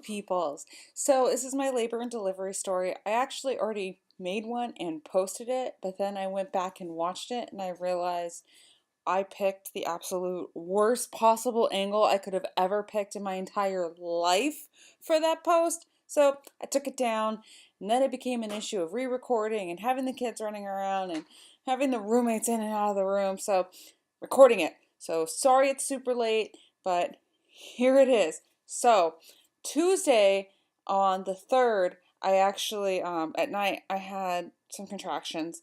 peoples. So this is my labor and delivery story. I actually already made one and posted it, but then I went back and watched it and I realized I picked the absolute worst possible angle I could have ever picked in my entire life for that post. So I took it down, and then it became an issue of re-recording and having the kids running around and having the roommates in and out of the room. So recording it. So sorry it's super late, but here it is. So Tuesday on the 3rd, I actually, at night, I had some contractions,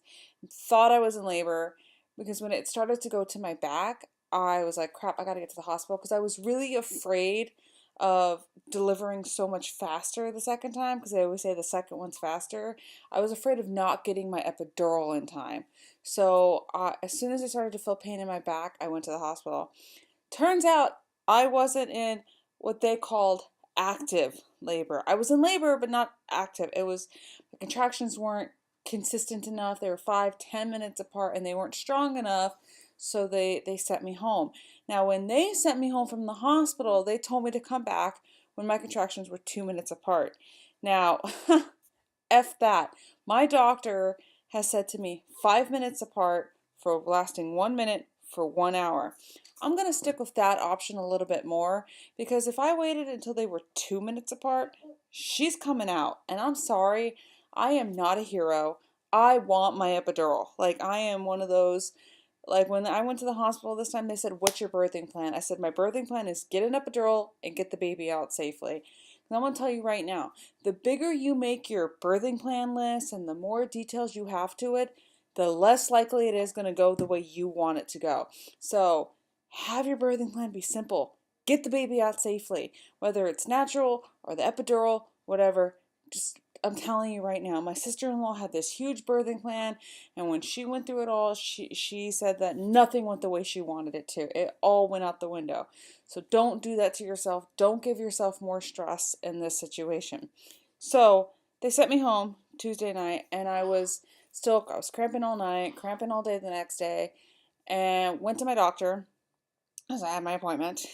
thought I was in labor because when it started to go to my back, I was like, crap, I gotta get to the hospital because I was really afraid of delivering so much faster the second time because they always say the second one's faster. I was afraid of not getting my epidural in time. So as soon as I started to feel pain in my back, I went to the hospital. Turns out I wasn't in what they called active labor. I was in labor, but not active. It was the contractions weren't consistent enough. They were 5, 10 minutes apart, and they weren't strong enough. So they sent me home. Now, when they sent me home from the hospital, they told me to come back when my contractions were 2 minutes apart. Now, F that. My doctor has said to me 5 minutes apart for lasting 1 minute for 1 hour. I'm going to stick with that option a little bit more because if I waited until they were 2 minutes apart, she's coming out. And I'm sorry, I am not a hero. I want my epidural. Like, I am one of those. Like, when I went to the hospital this time, they said, "What's your birthing plan?" I said, "My birthing plan is get an epidural and get the baby out safely." And I'm going to tell you right now, the bigger you make your birthing plan list and the more details you have to it, the less likely it is going to go the way you want it to go. So have your birthing plan be simple. Get the baby out safely, whether it's natural or the epidural, whatever. Just, I'm telling you right now, my sister-in-law had this huge birthing plan, and when she went through it all, she said that nothing went the way she wanted it to. It all went out the window. So don't do that to yourself. Don't give yourself more stress in this situation. So they sent me home Tuesday night, and I was cramping all night, cramping all day the next day, and went to my doctor as I had my appointment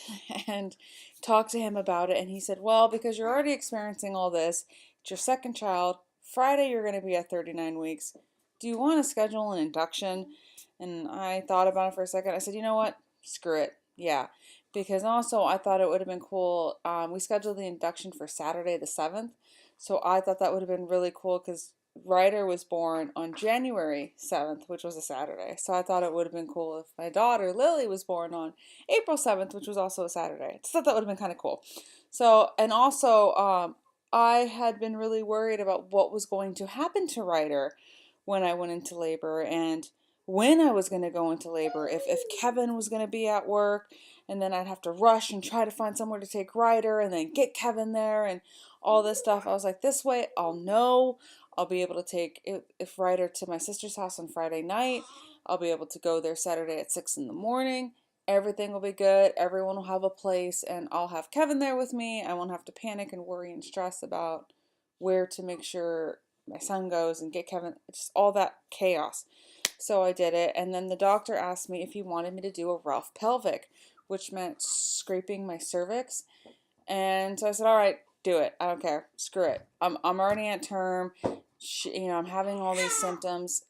and talked to him about it. And he said, "Well, because you're already experiencing all this, it's your second child. Friday, you're going to be at 39 weeks. Do you want to schedule an induction?" And I thought about it for a second. I said, "You know what? Screw it. Yeah." Because also, I thought it would have been cool. We scheduled the induction for Saturday the 7th. So I thought that would have been really cool because Ryder was born on January 7th, which was a Saturday. So I thought it would have been cool if my daughter Lily was born on April 7th, which was also a Saturday. So that would have been kind of cool. So, and also, I had been really worried about what was going to happen to Ryder when I went into labor and when I was going to go into labor. If Kevin was going to be at work and then I'd have to rush and try to find somewhere to take Ryder and then get Kevin there and all this stuff. I was like, this way I'll know. I'll be able to take if Ryder to my sister's house on Friday night. I'll be able to go there Saturday at 6 in the morning. Everything will be good. Everyone will have a place, and I'll have Kevin there with me. I won't have to panic and worry and stress about where to make sure my son goes and get Kevin. Just all that chaos. So I did it, and then the doctor asked me if he wanted me to do a rough pelvic, which meant scraping my cervix. And so I said, all right, do it. I don't care. Screw it. I'm already at term. I'm having all these symptoms.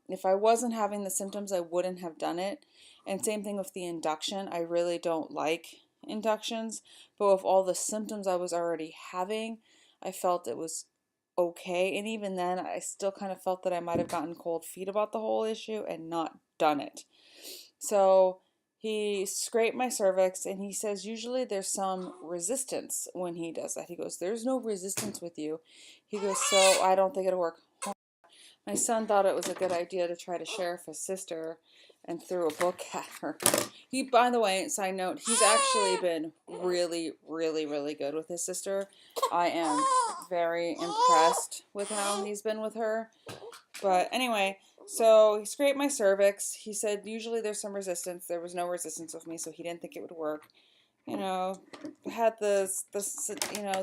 If I wasn't having the symptoms, I wouldn't have done it. And same thing with the induction. I really don't like inductions, but with all the symptoms I was already having, I felt it was okay. And even then, I still kind of felt that I might have gotten cold feet about the whole issue and not done it. So he scraped my cervix and he says usually there's some resistance when he does that. He goes, "There's no resistance with you." He goes, "So I don't think it'll work." My son thought it was a good idea to try to sheriff his sister and threw a book at her. He, by the way, side note, he's actually been really, really, really good with his sister. I am very impressed with how he's been with her. But anyway, so he scraped my cervix. He said usually there's some resistance. There was no resistance with me, so he didn't think it would work. You know, had the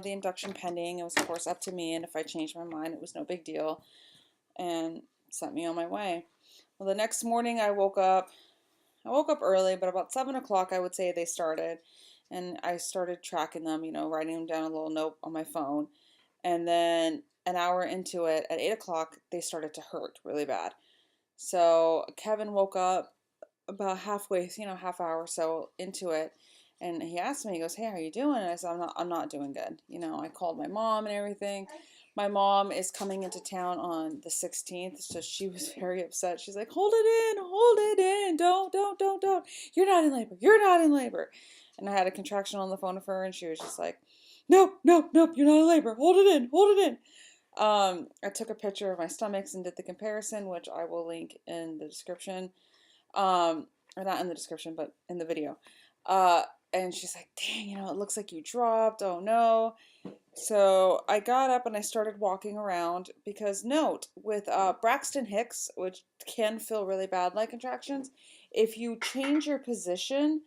induction pending. It was of course up to me, and if I changed my mind, it was no big deal, and sent me on my way. Well, the next morning I woke up. I woke up early, but about 7 o'clock I would say they started, and I started tracking them, writing them down a little note on my phone. And then an hour into it, at 8 o'clock, they started to hurt really bad. So Kevin woke up about halfway, half hour or so into it, and he asked me, he goes, "Hey, how you doing?" And I said, I'm not doing good. I called my mom and everything. My mom is coming into town on the 16th, so she was very upset. She's like, hold it in, don't. You're not in labor. You're not in labor. And I had a contraction on the phone with her, and she was just like, nope, nope, nope, you're not in labor. Hold it in, hold it in. I took a picture of my stomachs and did the comparison, which I will link in the description. Or not in the description, but in the video. And she's like, dang, it looks like you dropped. Oh no. So I got up and I started walking around because note, with Braxton Hicks, which can feel really bad like contractions, if you change your position,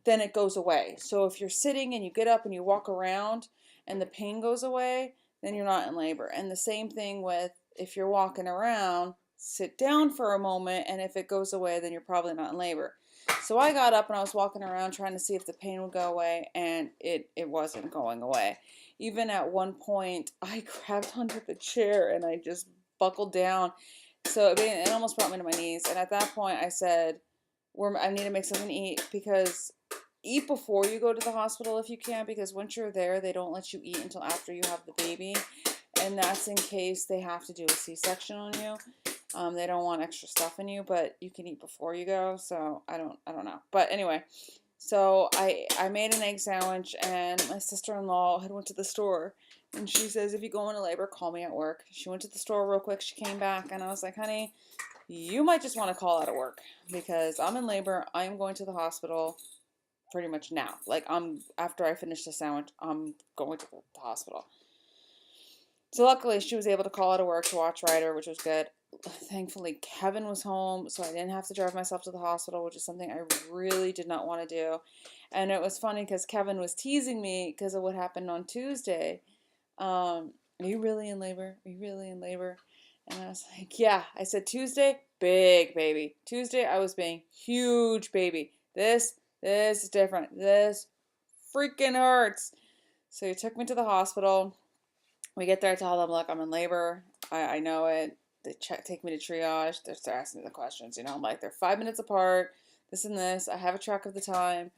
then it goes away. So if you're sitting and you get up and you walk around and the pain goes away, then you're not in labor. And the same thing with if you're walking around, sit down for a moment, and if it goes away, then you're probably not in labor. So I got up and I was walking around trying to see if the pain would go away, and it wasn't going away. Even at one point, I grabbed onto the chair and I just buckled down. So it almost brought me to my knees. And at that point, I said, I need to make something to eat, because eat before you go to the hospital if you can, because once you're there, they don't let you eat until after you have the baby, and that's in case they have to do a C-section on you. They don't want extra stuff in you, but you can eat before you go. So I don't know. But anyway, so I made an egg sandwich, and my sister-in-law had went to the store, and she says, if you go into labor, call me at work. She went to the store real quick. She came back, and I was like, honey, you might just want to call out of work, because I'm in labor. I'm going to the hospital pretty much now. Like, after I finish the sandwich, I'm going to the hospital. So luckily she was able to call out of work to watch Ryder, which was good. Thankfully Kevin was home, so I didn't have to drive myself to the hospital, which is something I really did not want to do. And it was funny because Kevin was teasing me because of what happened on Tuesday. Are you really in labor? Are you really in labor? And I was like, yeah. I said, Tuesday, big baby. Tuesday, I was being huge baby. This is different. This freaking hurts. So he took me to the hospital. We get there, I tell them, look, I'm in labor. I know it. They take me to triage. They're asking me the questions. I'm like, they're 5 minutes apart. This and this. I have a track of the time.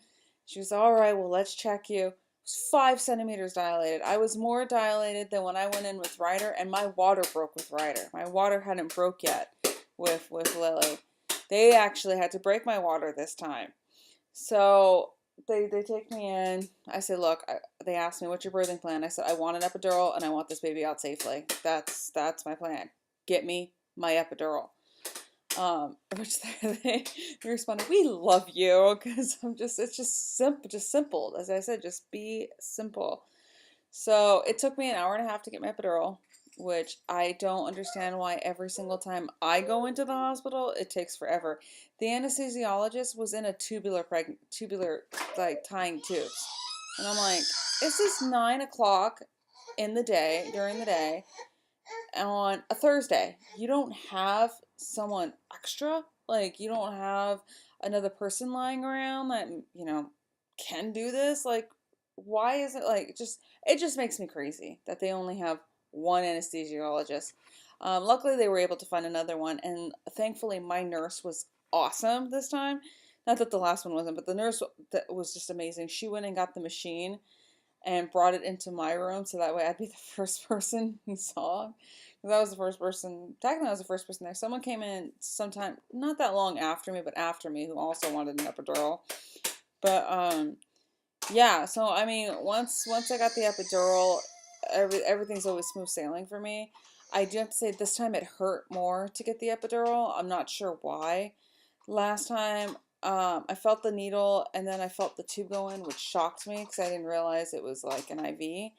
She was, all right, well, let's check you. I was 5 centimeters dilated. I was more dilated than when I went in with Ryder, and my water broke with Ryder. My water hadn't broke yet with Lily. They actually had to break my water this time. So they take me in. I said, look, they asked me, what's your birthing plan? I said, I want an epidural and I want this baby out safely. That's my plan. Get me my epidural. Which they responded, we love you, because it's just simple. As I said, just be simple. So it took me an hour and a half to get my epidural, which I don't understand why every single time I go into the hospital, it takes forever. The anesthesiologist was in a tubular like tying tubes. And I'm like, this is 9 o'clock during the day, on a Thursday. You don't have someone extra? Like, you don't have another person lying around that, can do this? Like, why is it like, it just makes me crazy that they only have one anesthesiologist. Luckily, they were able to find another one, and thankfully, my nurse was awesome this time. Not that the last one wasn't, but the nurse that was just amazing. She went and got the machine and brought it into my room, so that way I'd be the first person he saw. Because I was the first person, technically I was the first person there. Someone came in sometime, not that long after me, but after me, who also wanted an epidural. But, yeah, so, I mean, once I got the epidural, everything's always smooth sailing for me. I do have to say, this time it hurt more to get the epidural. I'm not sure why. Last time, I felt the needle, and then I felt the tube go in, which shocked me because I didn't realize it was like an IV.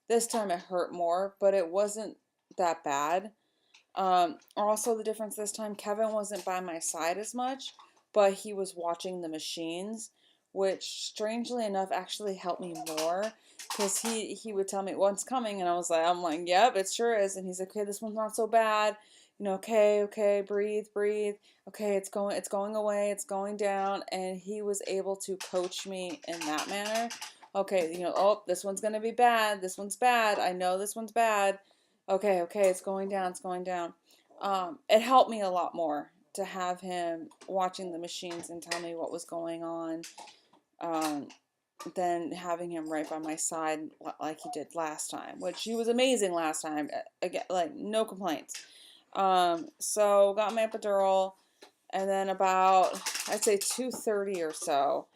This time it hurt more, but it wasn't that bad. Also, the difference this time, Kevin wasn't by my side as much, but he was watching the machines, which strangely enough actually helped me more, because he would tell me one's coming, and I'm like, yep, it sure is. And he's like, okay, this one's not so bad. Okay, breathe. Okay, it's going away, it's going down. And he was able to coach me in that manner, Okay, you know, oh, this one's gonna be bad. This one's bad. I know this one's bad. Okay, okay, it's going down. It's going down. It helped me a lot more to have him watching the machines and tell me what was going on, um, than having him right by my side like he did last time, which he was amazing last time. Again, like no complaints. So got my epidural, and then about I'd say 2:30 or so,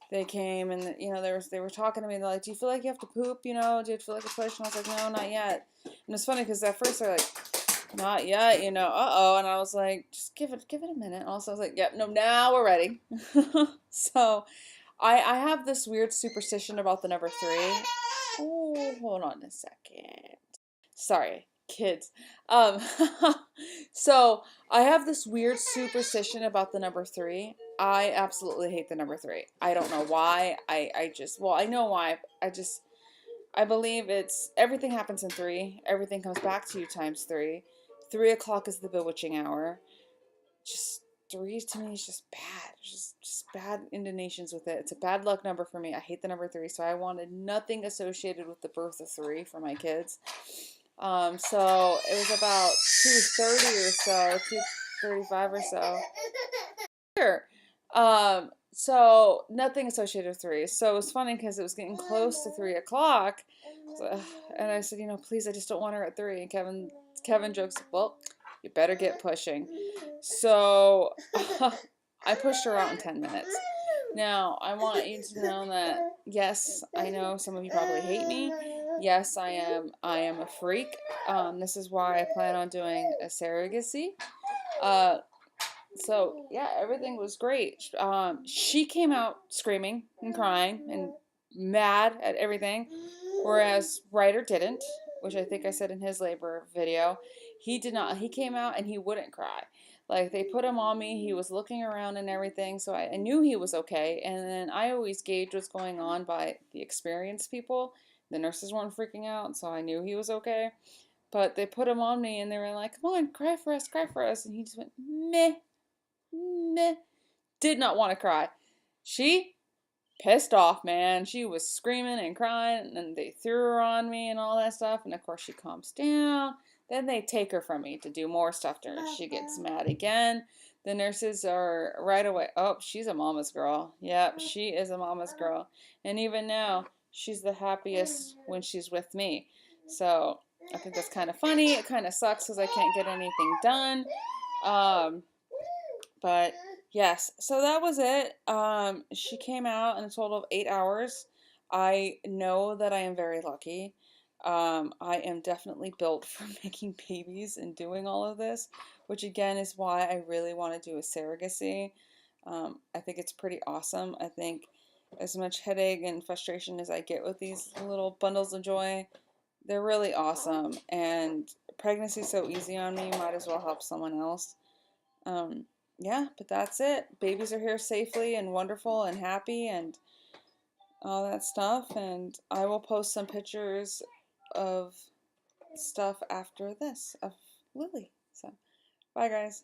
they came and you know they were talking to me. They're like, "Do you feel like you have to poop? You know, do you feel like a push?" And I was like, "No, not yet." And it's funny because at first they're like, "Not yet," you know. Uh-oh, and I was like, "Just give it a minute." And also, I was like, "Yep, no, now we're ready." So, I have this weird superstition about the number three. Oh, hold on a second. Sorry, kids. Um, so I have this weird superstition about the number three. I absolutely hate the number three. I don't know why. I just, well, I know why. I believe it's everything happens in three. Everything comes back to you times three. 3 o'clock is the bewitching hour. Just three to me is just bad. Just bad intonations with it. It's a bad luck number for me. I hate the number three, so I wanted nothing associated with the birth of three for my kids. So it was about 2:30 or so, 2:35 or so. Sure. So nothing associated with three. So it was funny because it was getting close to 3 o'clock. So, and I said, you know, please, I just don't want her at three. And Kevin jokes, well, you better get pushing. So I pushed her out in 10 minutes. Now, I want you to know that yes, I know some of you probably hate me. Yes, I am a freak. This is why I plan on doing a surrogacy. Uh, so yeah, everything was great. She came out screaming and crying and mad at everything, whereas Ryder didn't, which I think I said in his labor video. He did not. He came out and he wouldn't cry. Like they put him on me, he was looking around and everything, so I knew he was okay. And then I always gauge what's going on by the experienced people. The nurses weren't freaking out, so I knew he was okay. But they put him on me and they were like, "Come on, cry for us," and he just went meh, meh, did not want to cry. She pissed off, man. She was screaming and crying, and they threw her on me and all that stuff. And of course, she calms down. Then they take her from me to do more stuff to her. She gets mad again. The nurses are right away. Oh, she's a mama's girl. Yep, she is a mama's girl. And even now, she's the happiest when she's with me. So I think that's kind of funny. It kind of sucks because I can't get anything done. Um, but yes, so that was it. She came out in a total of 8 hours. I know that I am very lucky. I am definitely built for making babies and doing all of this, which again is why I really want to do a surrogacy. I think it's pretty awesome. I think as much headache and frustration as I get with these little bundles of joy, they're really awesome. And pregnancy is so easy on me, might as well help someone else. Um, yeah, but that's it. Babies are here safely and wonderful and happy and all that stuff. And I will post some pictures of stuff after this of Lily. So, bye, guys.